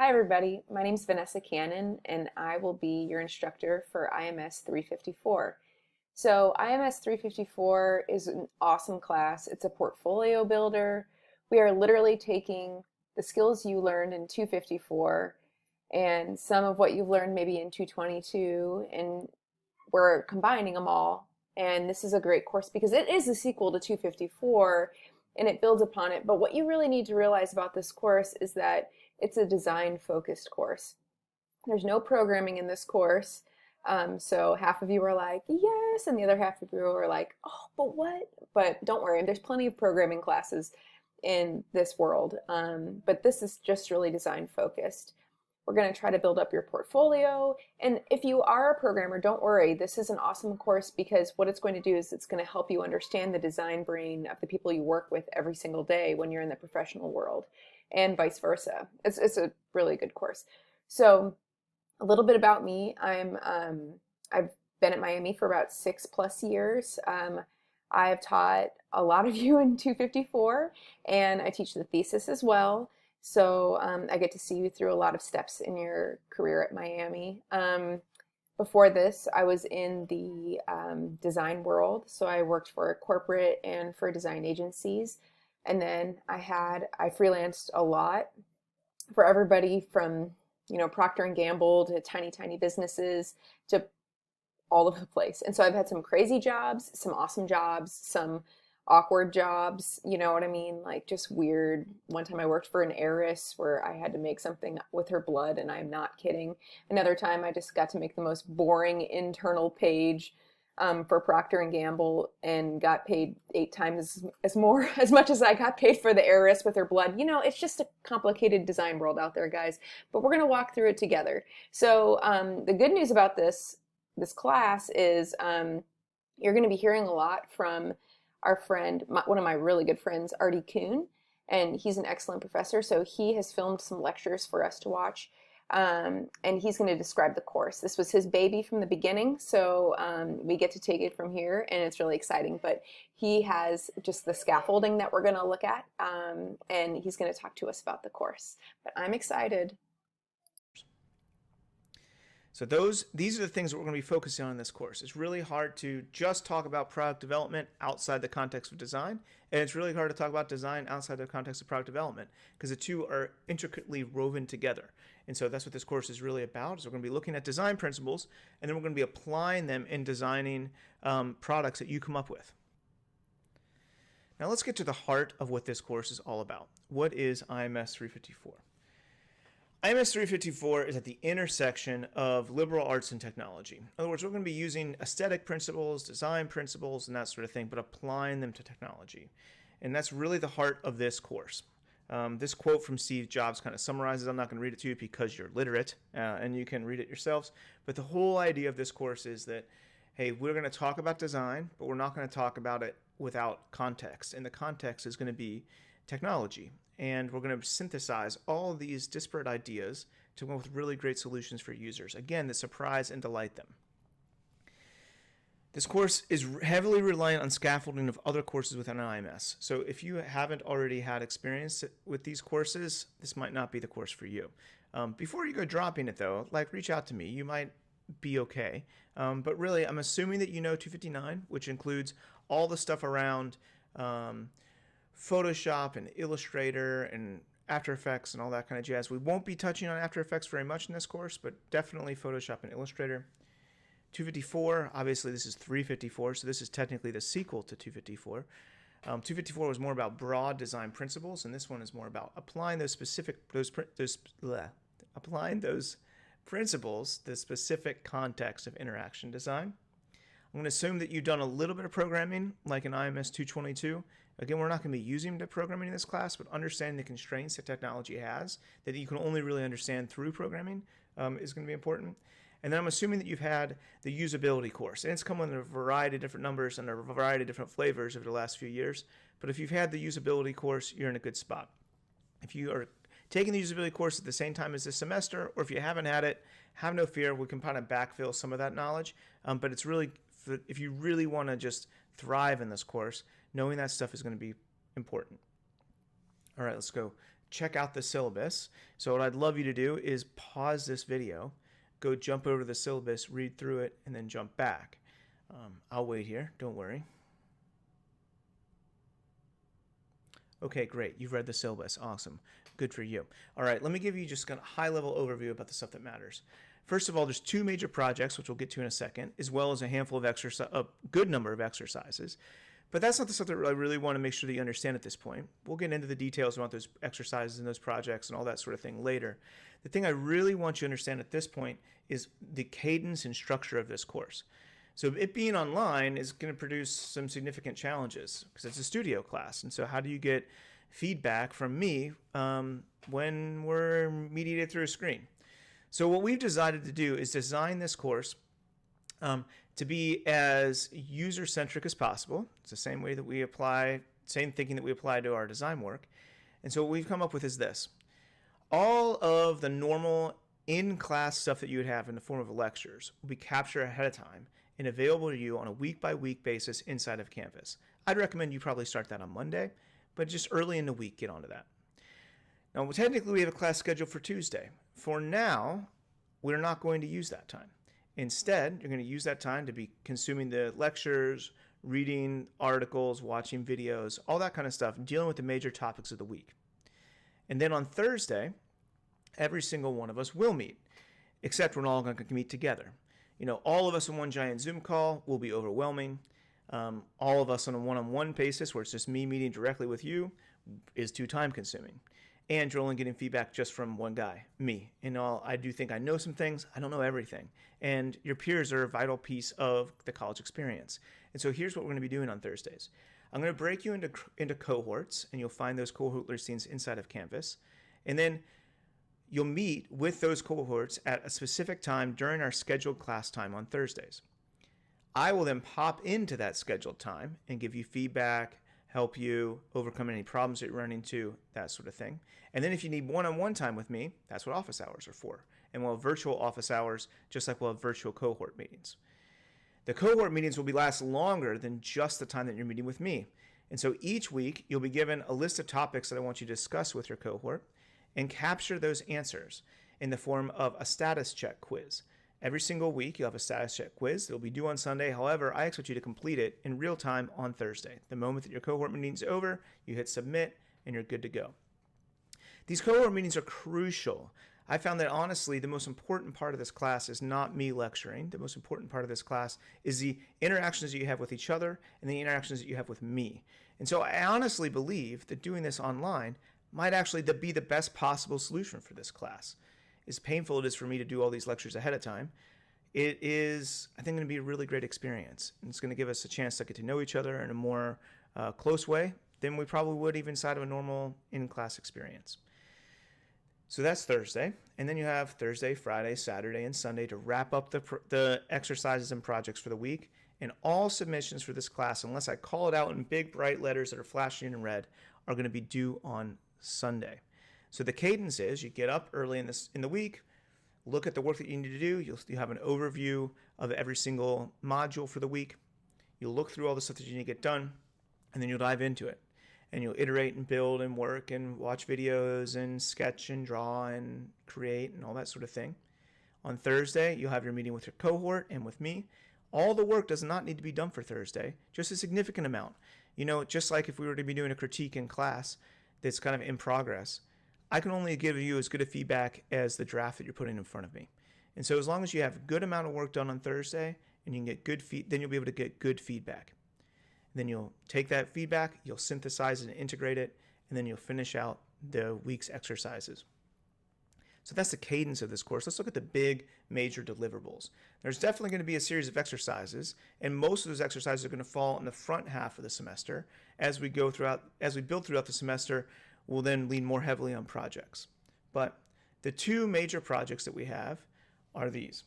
Hi, everybody. My name is Vanessa Cannon, and I will be your instructor for IMS 354. So, IMS 354 is an awesome class. It's a portfolio builder. We are literally taking the skills you learned in 254 and some of what you've learned maybe in 222, and we're combining them all. And this is a great course because it is a sequel to 254 and it builds upon it. But what you really need to realize about this course is that it's a design focused course. There's no programming in this course. So half of you are like, yes, and the other half of you are like, oh, but what? But don't worry, there's plenty of programming classes in this world. But this is just really design focused. We're going to try to build up your portfolio. And if you are a programmer, don't worry. This is an awesome course because what it's going to do is it's going to help you understand the design brain of the people you work with every single day when you're in the professional world, and vice versa. It's a really good course. So a little bit about me. I've been at Miami for about 6+ years. I have taught a lot of you in 254, and I teach the thesis as well. So I get to see you through a lot of steps in your career at Miami. Before this, I was in the design world. So I worked for corporate and for design agencies. And then I freelanced a lot for everybody from, Procter and Gamble to tiny businesses to all over the place. And so I've had some crazy jobs, some awesome jobs, some awkward jobs, you know what I mean? Like just weird. One time I worked for an heiress where I had to make something with her blood, and I'm not kidding. Another time I just got to make the most boring internal page for Procter and Gamble and got paid 8 times as much as I got paid for the heiress with her blood. It's just a complicated design world out there, guys. But we're gonna walk through it together. So the good news about this class is you're going to be hearing a lot from our friend, one of my really good friends, Artie Kuhn, and he's an excellent professor. So he has filmed some lectures for us to watch, and he's going to describe the course. This was his baby from the beginning, so we get to take it from here, and it's really exciting. But he has just the scaffolding that we're going to look at, and he's going to talk to us about the course. But I'm excited. So these are the things that we're going to be focusing on in this course. It's really hard to just talk about product development outside the context of design, and it's really hard to talk about design outside the context of product development because the two are intricately woven together. And so that's what this course is really about. So we're going to be looking at design principles, and then we're going to be applying them in designing products that you come up with. Now let's get to the heart of what this course is all about. What is IMS 354? IMS 354 is at the intersection of liberal arts and technology. In other words, we're going to be using aesthetic principles, design principles, and that sort of thing, but applying them to technology. And that's really the heart of this course. This quote from Steve Jobs kind of summarizes. I'm not going to read it to you because you're literate and you can read it yourselves. But the whole idea of this course is that, hey, we're going to talk about design, but we're not going to talk about it without context. And the context is going to be technology. And we're going to synthesize all of these disparate ideas to come up with really great solutions for users. Again, to surprise and delight them. This course is heavily reliant on scaffolding of other courses within IMS. So if you haven't already had experience with these courses, this might not be the course for you. Before you go dropping it though, reach out to me. You might be okay. But really, I'm assuming that you know 259, which includes all the stuff around Photoshop and Illustrator and After Effects and all that kind of jazz. We won't be touching on After Effects very much in this course, but definitely Photoshop and Illustrator. 254, obviously this is 354, so this is technically the sequel to 254. 254 was more about broad design principles, and this one is more about applying those applying those principles to the specific context of interaction design. I'm going to assume that you've done a little bit of programming, like in IMS 222. Again, we're not going to be using the programming in this class, but understanding the constraints that technology has that you can only really understand through programming is going to be important. And then I'm assuming that you've had the usability course. And it's come in a variety of different numbers and a variety of different flavors over the last few years. But if you've had the usability course, you're in a good spot. If you are taking the usability course at the same time as this semester, or if you haven't had it, have no fear. We can kind of backfill some of that knowledge. But it's really, if you really want to just thrive in this course, knowing that stuff is going to be important. All right, let's go check out the syllabus. So what I'd love you to do is pause this video, go jump over to the syllabus, read through it, and then jump back. I'll wait here, don't worry. Okay, great. You've read the syllabus. Awesome. Good for you. All right, let me give you just a high-level overview about the stuff that matters. First of all, there's 2 major projects, which we'll get to in a second, as well as a handful of a good number of exercises. But that's not the stuff that I really want to make sure that you understand at this point. We'll get into the details about those exercises and those projects and all that sort of thing later. The thing I really want you to understand at this point is the cadence and structure of this course. So it being online is going to produce some significant challenges because it's a studio class. And so how do you get feedback from me when we're mediated through a screen? So what we've decided to do is design this course to be as user-centric as possible. It's the same way that we apply, same thinking that we apply to our design work. And so what we've come up with is this. All of the normal in-class stuff that you would have in the form of lectures will be captured ahead of time and available to you on a week-by-week basis inside of Canvas. I'd recommend you probably start that on Monday, but just early in the week, get onto that. Now, technically, we have a class scheduled for Tuesday. For now, we're not going to use that time. Instead, you're going to use that time to be consuming the lectures, reading articles, watching videos, all that kind of stuff, dealing with the major topics of the week. And then on Thursday, every single one of us will meet, except we're all going to meet together. You know, all of us in one giant Zoom call will be overwhelming. All of us on a one-on-one basis, where it's just me meeting directly with you, is too time-consuming. And you're only getting feedback just from one guy, me. I do think I know some things. I don't know everything. And your peers are a vital piece of the college experience. And so here's what we're going to be doing on Thursdays. I'm going to break you into cohorts, and you'll find those cohort listings inside of Canvas. And then you'll meet with those cohorts at a specific time during our scheduled class time on Thursdays. I will then pop into that scheduled time and give you feedback, help you overcome any problems that you run into, that sort of thing. And then if you need one-on-one time with me, that's what office hours are for. And we'll have virtual office hours, just like we'll have virtual cohort meetings. The cohort meetings will last longer than just the time that you're meeting with me. And so each week, you'll be given a list of topics that I want you to discuss with your cohort and capture those answers in the form of a status check quiz. Every single week, you'll have a status check quiz that will be due on Sunday. However, I expect you to complete it in real time on Thursday. The moment that your cohort meeting is over, you hit submit, and you're good to go. These cohort meetings are crucial. I found that, honestly, the most important part of this class is not me lecturing. The most important part of this class is the interactions that you have with each other and the interactions that you have with me. And so I honestly believe that doing this online might actually be the best possible solution for this class. As painful it is for me to do all these lectures ahead of time, it is, I think, going to be a really great experience. And it's going to give us a chance to get to know each other in a more close way than we probably would even inside of a normal in-class experience. So that's Thursday. And then you have Thursday, Friday, Saturday, and Sunday to wrap up the exercises and projects for the week. And all submissions for this class, unless I call it out in big, bright letters that are flashing in red, are going to be due on Sunday. So the cadence is you get up early in the week, look at the work that you need to do. You'll have an overview of every single module for the week. You'll look through all the stuff that you need to get done, and then you'll dive into it. And you'll iterate and build and work and watch videos and sketch and draw and create and all that sort of thing. On Thursday, you'll have your meeting with your cohort and with me. All the work does not need to be done for Thursday, just a significant amount. You know, just like if we were to be doing a critique in class that's kind of in progress, I can only give you as good a feedback as the draft that you're putting in front of me. And so as long as you have a good amount of work done on Thursday and you can get good then you'll be able to get good feedback. Then you'll take that feedback, you'll synthesize it and integrate it, and then you'll finish out the week's exercises. So that's the cadence of this course. Let's look at the big major deliverables. There's definitely going to be a series of exercises, and most of those exercises are going to fall in the front half of the semester. As we build throughout the semester, we'll then lean more heavily on projects. But the 2 major projects that we have are these.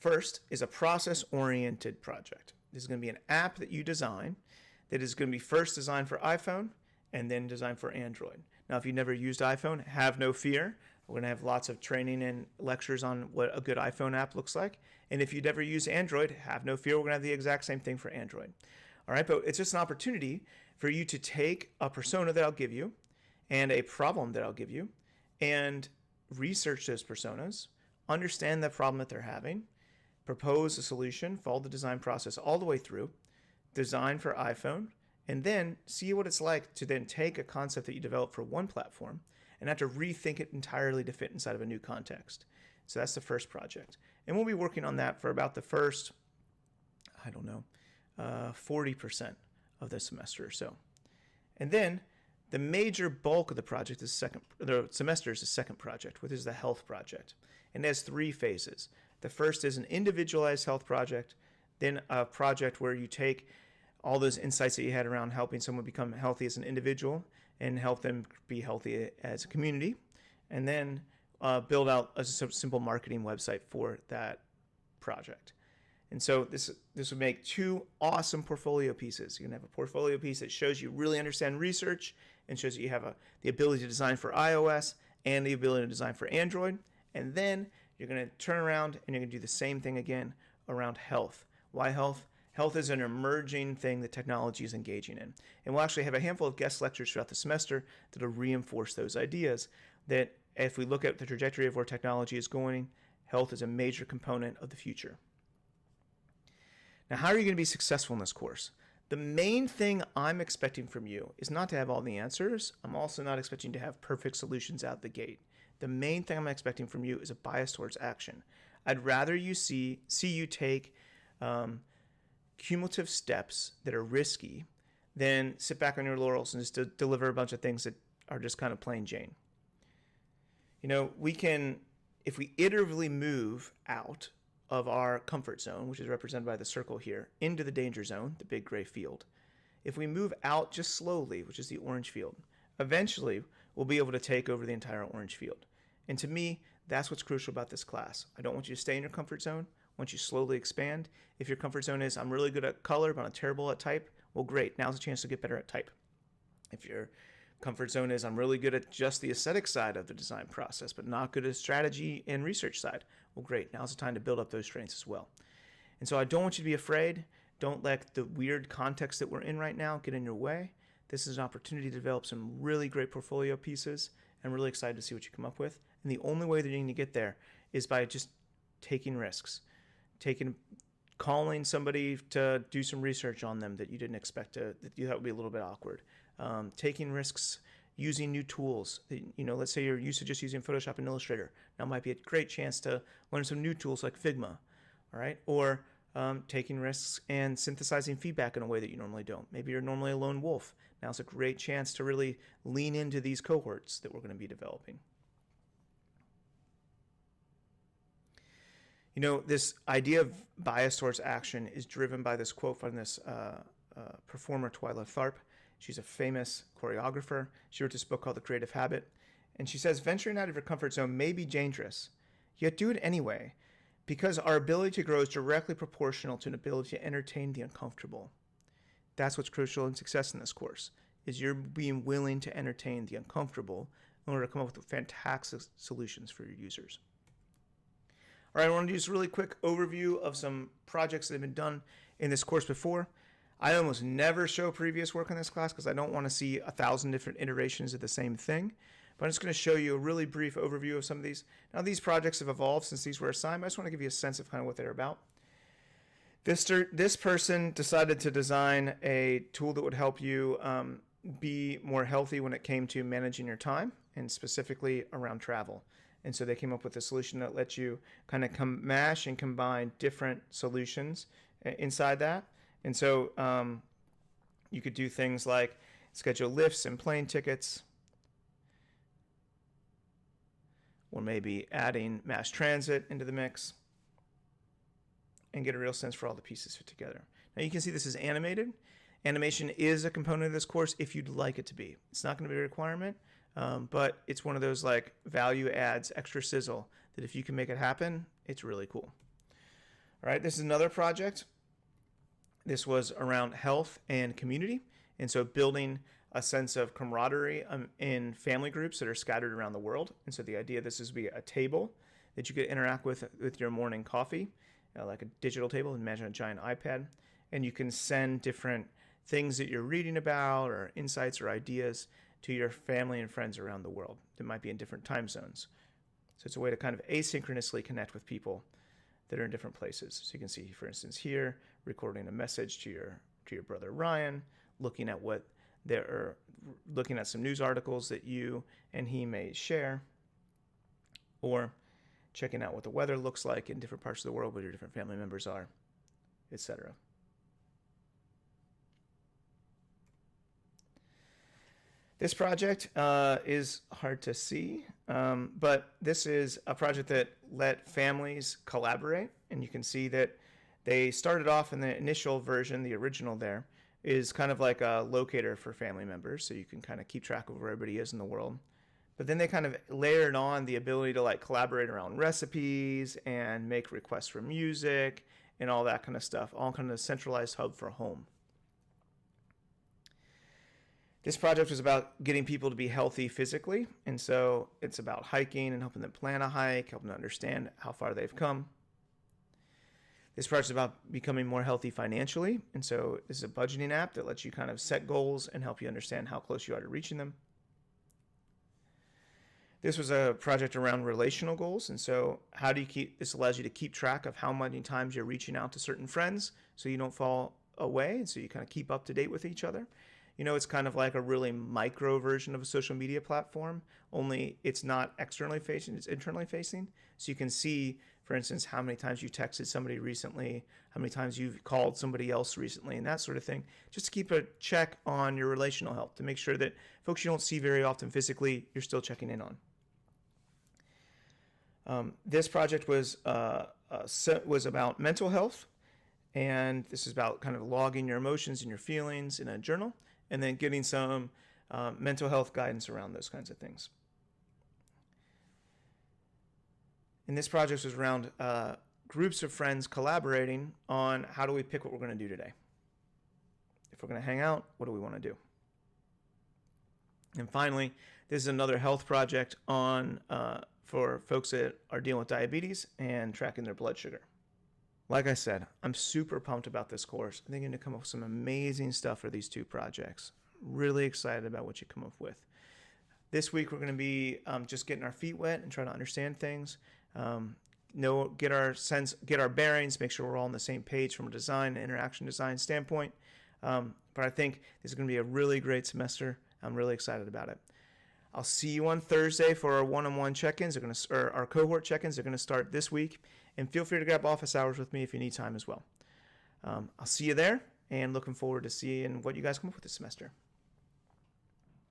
First is a process-oriented project. This is going to be an app that you design that is going to be first designed for iPhone and then designed for Android. Now, if you've never used iPhone, have no fear. We're going to have lots of training and lectures on what a good iPhone app looks like. And if you've never used Android, have no fear. We're going to have the exact same thing for Android. All right, but it's just an opportunity for you to take a persona that I'll give you and a problem that I'll give you, and research those personas, understand the problem that they're having, propose a solution, follow the design process all the way through, design for iPhone, and then see what it's like to then take a concept that you developed for one platform and have to rethink it entirely to fit inside of a new context. So that's the first project. And we'll be working on that for about the first, 40% of the semester or so. And then the major bulk of the project is the semester is the second project, which is the health project. And it has 3 phases. The first is an individualized health project, then a project where you take all those insights that you had around helping someone become healthy as an individual and help them be healthy as a community, and then build out a simple marketing website for that project. And so this would make 2 awesome portfolio pieces. You can have a portfolio piece that shows you really understand research and shows that you have the ability to design for iOS and the ability to design for Android. And then you're going to turn around and you're going to do the same thing again around health. Why health? Health is an emerging thing that technology is engaging in. And we'll actually have a handful of guest lectures throughout the semester that will reinforce those ideas, that if we look at the trajectory of where technology is going, health is a major component of the future. Now, how are you going to be successful in this course? The main thing I'm expecting from you is not to have all the answers. I'm also not expecting to have perfect solutions out the gate. The main thing I'm expecting from you is a bias towards action. I'd rather you see you take cumulative steps that are risky than sit back on your laurels and just deliver a bunch of things that are just kind of plain Jane. You know, if we iteratively move out of our comfort zone, which is represented by the circle here, into the danger zone, the big gray field. If we move out just slowly, which is the orange field, eventually we'll be able to take over the entire orange field. And to me, that's what's crucial about this class. I don't want you to stay in your comfort zone. I want you to slowly expand. If your comfort zone is, I'm really good at color, but I'm terrible at type, well, great. Now's a chance to get better at type. If your comfort zone is, I'm really good at just the aesthetic side of the design process, but not good at strategy and research side, well, great. Now's the time to build up those strengths as well. And so I don't want you to be afraid. Don't let the weird context that we're in right now get in your way. This is an opportunity to develop some really great portfolio pieces. I'm really excited to see what you come up with. And the only way that you're going to get there is by just taking risks, calling somebody to do some research on them that you didn't expect that you thought would be a little bit awkward, taking risks, using new tools. Let's say you're used to just using Photoshop and Illustrator. Now might be a great chance to learn some new tools like Figma, all right? Or taking risks and synthesizing feedback in a way that you normally don't. Maybe you're normally a lone wolf. Now's a great chance to really lean into these cohorts that we're going to be developing. You know, this idea of bias towards action is driven by this quote from this performer, Twyla Tharp. She's a famous choreographer. She wrote this book called The Creative Habit. And she says, venturing out of your comfort zone may be dangerous, yet do it anyway, because our ability to grow is directly proportional to an ability to entertain the uncomfortable. That's what's crucial in success in this course, is you're being willing to entertain the uncomfortable in order to come up with fantastic solutions for your users. All right, I want to do just a really quick overview of some projects that have been done in this course before. I almost never show previous work in this class because I don't want to see 1,000 different iterations of the same thing. But I'm just going to show you a really brief overview of some of these. Now, these projects have evolved since these were assigned, but I just want to give you a sense of kind of what they're about. This person decided to design a tool that would help you be more healthy when it came to managing your time, and specifically around travel. And so they came up with a solution that lets you kind of mash and combine different solutions inside that. And so you could do things like schedule lifts and plane tickets, or maybe adding mass transit into the mix, and get a real sense for all the pieces fit together. Now you can see this is animated. Animation is a component of this course if you'd like it to be. It's not going to be a requirement, but it's one of those like value adds, extra sizzle, that if you can make it happen, it's really cool. All right, this is another project. This was around health and community, and so building a sense of camaraderie in family groups that are scattered around the world. And so the idea of this is to be a table that you could interact with your morning coffee, like a digital table. Imagine a giant iPad, and you can send different things that you're reading about or insights or ideas to your family and friends around the world that might be in different time zones. So it's a way to kind of asynchronously connect with people that are in different places. So you can see, for instance, here, recording a message to your brother Ryan, looking at some news articles that you and he may share, or checking out what the weather looks like in different parts of the world where your different family members are, etc. This project is hard to see, but this is a project that let families collaborate, and you can see that they started off in the initial version, the original there, is kind of like a locator for family members, so you can kind of keep track of where everybody is in the world. But then they kind of layered on the ability to like collaborate around recipes and make requests for music and all that kind of stuff, all kind of a centralized hub for home. This project was about getting people to be healthy physically, and so it's about hiking and helping them plan a hike, helping them understand how far they've come. This project is about becoming more healthy financially, and so this is a budgeting app that lets you kind of set goals and help you understand how close you are to reaching them. This was a project around relational goals, and so this allows you to keep track of how many times you're reaching out to certain friends so you don't fall away, and so you kind of keep up to date with each other. You know, it's kind of like a really micro version of a social media platform, only it's not externally facing, it's internally facing. So you can see, for instance, how many times you texted somebody recently, how many times you've called somebody else recently, and that sort of thing, just to keep a check on your relational health, to make sure that folks you don't see very often physically, you're still checking in on. This project was about mental health, and this is about kind of logging your emotions and your feelings in a journal, and then getting some mental health guidance around those kinds of things. And this project was around groups of friends collaborating on how do we pick what we're going to do today. If we're going to hang out, what do we want to do? And finally, this is another health project on for folks that are dealing with diabetes and tracking their blood sugar. Like I said, I'm super pumped about this course. I think you're going to come up with some amazing stuff for these two projects. Really excited about what you come up with. This week we're going to be just getting our feet wet and trying to understand things. Get our bearings, make sure we're all on the same page from a design and interaction design standpoint. But I think this is going to be a really great semester. I'm really excited about it. I'll see you on Thursday for our one-on-one check-ins. Our cohort check-ins are going to start this week. And feel free to grab office hours with me if you need time as well. I'll see you there, and looking forward to seeing what you guys come up with this semester.